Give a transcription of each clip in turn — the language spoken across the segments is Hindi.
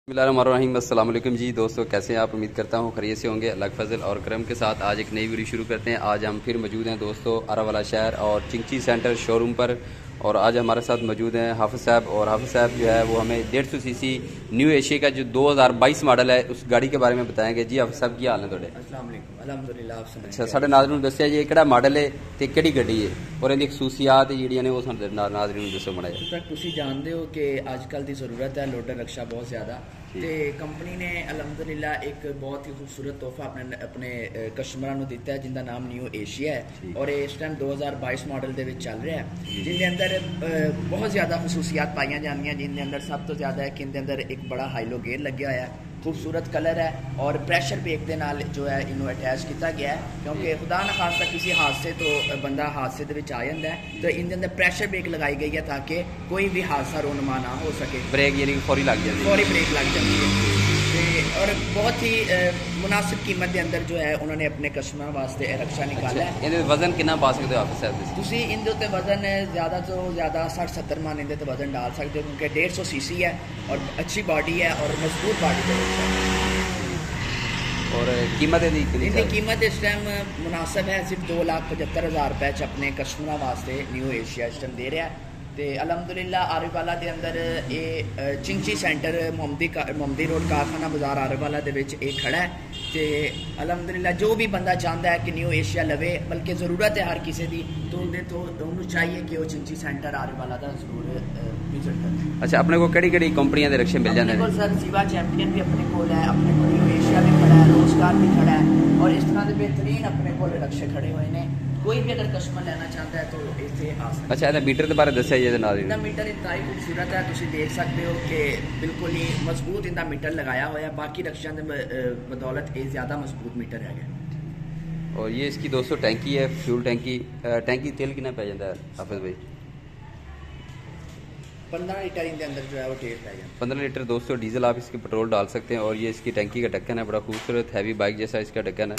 बिस्मिल्लाहिर्रहमानिर्रहीम। अस्सलाम वालेकुम जी दोस्तों, कैसे हैं आप? उम्मीद करता हूँ खैरियत से होंगे। अल्लाह के फजल और करम के साथ आज एक नई वीडियो शुरू करते हैं। आज हम फिर मौजूद हैं दोस्तों आरावाला शहर और चिंची सेंटर शोरूम पर। और आज हमारे साथ मौजूद हैं हाफिज़ साहब। और हाफिज़ साहब जो है वो हमें 150 सीसी न्यू एशिया का जो 2022 मॉडल है उस गाड़ी के बारे में बताएंगे। जी हाफिज़ साहब, क्या हाल है थोड़े? अस्सलाम वालेकुम। अल्हम्दुलिल्लाह। आप सुनाएं। अच्छा, साढ़े नाज़रीन दस्सिया जी किहड़ा मॉडल है ते किहड़ी गड्डी है और इहदी खसूसियात जिहड़ियां ने वो सानू नाज़रीन दस्सो माड़ा जिहा। तक तुसी जानते हो कि आजकल की ज़रूरत है लोडर रक्षा बहुत ज़्यादा, तो कंपनी ने अल्हम्दुलिल्लाह एक बहुत ही खूबसूरत तोहफा अपने कस्टमर को दिता है जिनका नाम न्यू एशिया है। और ये इस टाइम 2022 मॉडल के चल रहा है, जिनके अंदर बहुत ज़्यादा खसूसियात पाई जानियां। जिनके अंदर सब तो ज़्यादा है कि इनके अंदर एक बड़ा हाईलो गेयर लगे हुआ है, खूबसूरत कलर है और प्रेशर ब्रेक के नाल जो है इन्हों अटैच किया गया है। क्योंकि खुदा न खास्ता किसी हादसे तो बंदा हादसे के आ जाता है, तो इनके अंदर प्रेशर ब्रेक लगाई गई है ताकि कोई भी हादसा रोनमा ना हो सके। ब्रेक यानी फौरी लग जाती है, फौरी ब्रेक लग जाती है। और बहुत ही मुनासिब कीमत के अंदर जो है उन्होंने अपने कस्टमर वास्ते रक्षा निकाला है। इहदे वजन कितना पा सकते हो आप साहब? तुसी इनके उत्ते वजन ज़्यादा तो ज़्यादा 60-70 मन इनके वजन डाल सकते हो, क्योंकि 150 सीसी है और अच्छी बॉडी है और मजबूत बॉडी है। और कीमत इनकी कीमत इस टाइम मुनासिब है, सिर्फ 2,75,000 रुपये अपने कस्टमर वास्ते न्यू एशिया इस टाइम दे रहा है। तो अलहमदुलिल्लाह आरिफवाला के अंदर ये चिंची सेंटर मोहम्मदी रोड कारखाना बाजार आरिफवाला के खड़ा है। तो अलहमदुलिल्लाह जो भी बंदा चाहता है कि न्यू एशिया लवे, बल्कि ज़रूरत है हर किसी की, तो उन्हें चाहिए कि वो चिंची सेंटर आरिफवाला का जरूर विजिट करे। अच्छा, अपने को केड़ी कंपनियां दे रक्षे मिल जाते हैं? सर सिवा चैंपियन भी अपने को है, अपने को न्यू एशिया भी खड़ा है, रोजगार भी खड़ा है और इस तरह के बेहतरीन अपने को रक्षे खड़े हुए हैं। कोई भी अगर कस्टमर लेना चाहता है तो इसे आ सकता है। अच्छा, ਇਹਦਾ मीटर के बारे दस्या जी नाल? इनका मीटर इतना ही खूबसूरत है, तुम देख सकते हो कि बिल्कुल ही मजबूत इनका मीटर लगाया हुआ है। बाकी रक्षा बदौलत ये ज़्यादा मजबूत मीटर है। और ये इसकी 200 टैंकी है, फ्यूल टैंकी। टैंकी तेल कितना पै जाता है हाफिज़ भाई? 15 लीटर इनके अंदर जो है वो तेल पै जाता है। 15 लीटर दोस्तों डीजल आप इसके पेट्रोल डाल सकते हैं। और ये इसकी टैंकी का ढक्कन है, बड़ा खूबसूरत हैवी बाइक जैसा इसका ढक्कन है।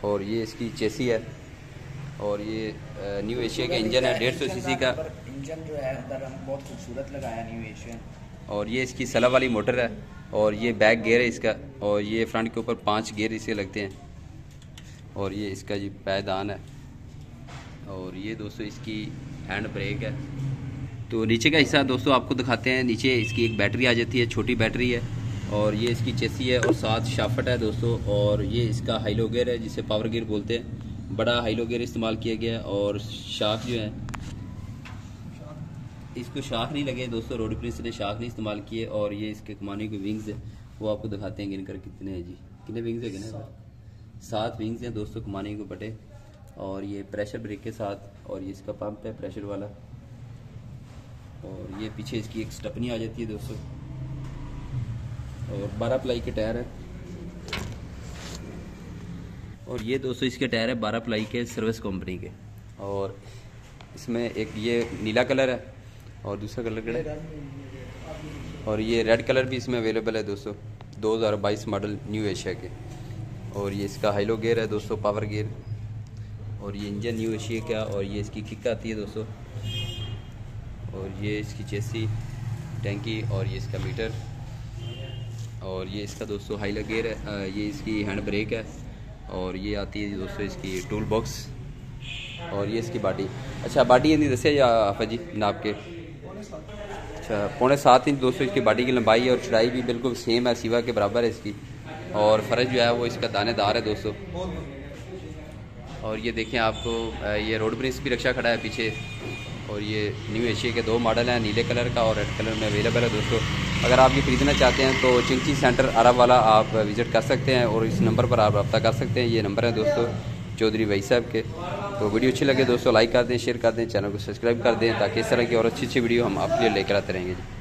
और ये इसकी चेसी है और ये न्यू एशिया का इंजन है 150 सीसी का। इंजन जो है अंदर बहुत खूबसूरत लगाया न्यू एशिया। और ये इसकी सला वाली मोटर है और ये बैक गियर है इसका। और ये फ्रंट के ऊपर 5 गियर इसे लगते हैं। और ये इसका जी पैदान है। और ये दोस्तों इसकी हैंड ब्रेक है। तो नीचे का हिस्सा दोस्तों आपको दिखाते हैं। नीचे इसकी एक बैटरी आ जाती है, छोटी बैटरी है। और ये इसकी चेसी है और साथ शाफट है दोस्तों। और ये इसका हाईलो गियर है जिसे पावर गियर बोलते हैं। बड़ा हाईलो गियर इस्तेमाल किया गया। और शाख जो है इसको शाख नहीं लगे दोस्तों, रोड प्रिंस ने शाख नहीं इस्तेमाल किए। और ये इसके कमाने के विंग्स है वो आपको दिखाते हैं गिनकर कितने हैं जी। कितने विंग्स है? कितने? 7 विंग्स हैं दोस्तों कमाने के बटे। और ये प्रेशर ब्रेक के साथ। और ये इसका पंप है प्रेशर वाला। और ये पीछे इसकी एक स्टपनी आ जाती है दोस्तों। और 12 प्लाई के टायर है। और ये दोस्तों इसके टायर है 12 प्लाई के सर्विस कंपनी के। और इसमें एक ये नीला कलर है और दूसरा कलर क्या है? और ये रेड कलर भी इसमें अवेलेबल है दोस्तों, 2022 मॉडल न्यू एशिया के। और ये इसका हाईलो गियर है दोस्तों, पावर गियर। और ये इंजन न्यू एशिया का। और ये इसकी किक आती है दोस्तों। और ये इसकी चेसी टैंकी। और ये इसका मीटर। और ये इसका दोस्तों हाईलो गियर है। ये इसकी हैंड ब्रेक है। और ये आती है दोस्तों इसकी टूल बॉक्स। और ये इसकी बाडी। अच्छा, बाडी इनकी दसिया या आफा जी नाप के? अच्छा, 7.25 इंच दोस्तों इसकी बाडी की लंबाई है। और चौड़ाई भी बिल्कुल सेम है, सिवा के बराबर है इसकी। और फर्श जो है वो इसका दानेदार है दोस्तों। और ये देखें आपको ये रोड प्रिंस भी रक्षा खड़ा है पीछे। और ये न्यू एशिया के 2 मॉडल हैं, नीले कलर का और रेड कलर में अवेलेबल है दोस्तों। अगर आप ये खरीदना चाहते हैं तो चिंची सेंटर आरावाला आप विज़िट कर सकते हैं। और इस नंबर पर आप रब्ता कर सकते हैं। ये नंबर है दोस्तों चौधरी भाई साहब के। तो वीडियो अच्छी लगे दोस्तों लाइक कर दें, शेयर कर दें, चैनल को सब्सक्राइब कर दें ताकि इस तरह की और अच्छी वीडियो हम आपके लिए लेकर आते रहेंगे जी।